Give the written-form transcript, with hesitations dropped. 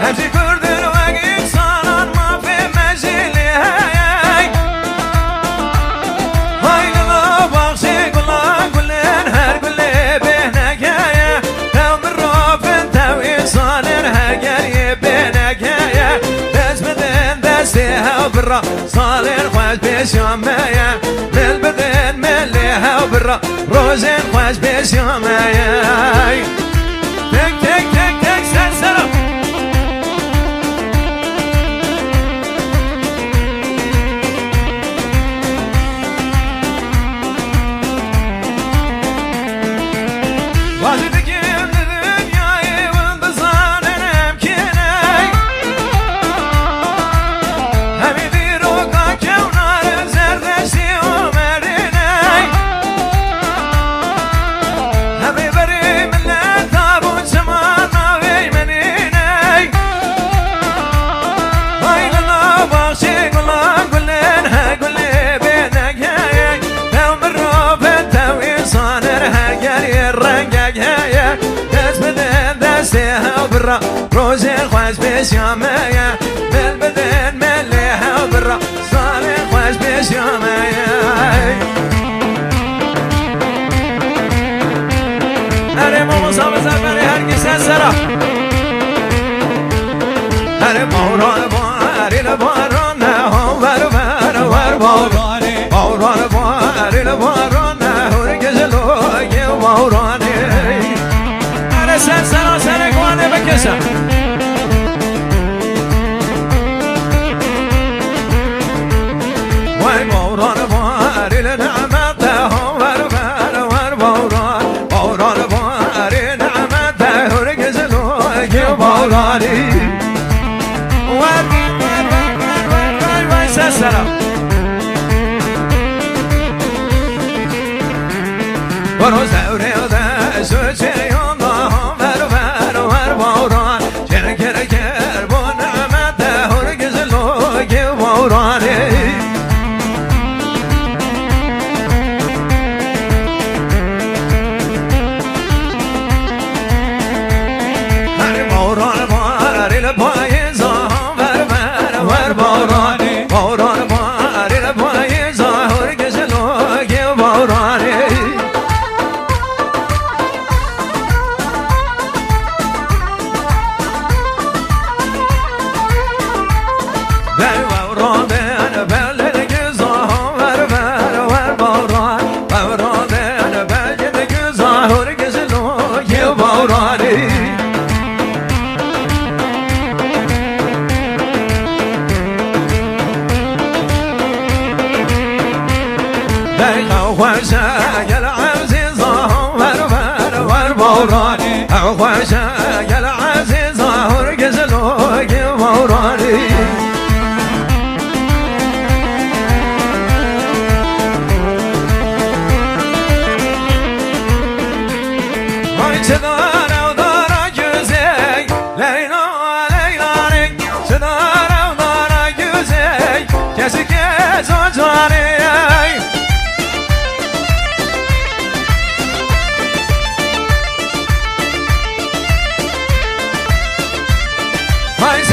همزی کردن و انسانان ما في مجلی های للا باخشی گلان گلن هر گلی بینگه تو من رافن تو انسانن هر گلی بینگه دست بدن دستی ها برا صالر خواهش بشامه دل بدن ملی ها برا روزن خواهش بشامه تک تک تک تک سر سرم وقتی بگیم دنیای بندازانن امکنه همی بیروگا کونار زردشتی و مرینه همی بری ملت تابون چمان ناوی منینه های للا باخشی گلان گلن ها گلی بینگه تو من روبن تو انسانر هر گلی رنگه دست بدن دستی ها برا روزی خواهش بشامه دل بدن ملی ها برا صالح خواهش بشامه اره ماما سابزر بری هرگی سرسرا اره باران باری لباران نه هم ور ور ور بارانه باران باری لباران نه هرگز لوگی بارانه اره سرسرا سرگوانه بکشم وای باران باری لنعمت هم ور ور ور باران باران باری نعمت هرگز لوگی بارانه ور ور ور ور ور وای سرسرا برو زوره ده سوچه یانده ور ور ور باران چر کر کر با نعمت هرگز لوگی بارانه هر باران باری لپایزا ور ور ور بارانه باران باری لپایزا هرگز لوگی بارانه در ورادن بلد گزا ور ور ور باران ورادن بلد گزا هرگز لوگی بارانه در خوشا گل عزیزا ور ور ور بارانه خوشا گل عزیزا هرگز لوگی بارانه چه داره و داره گوزی لیلا لیلا رنگ چه داره و داره گوزی کسی که زوجانه های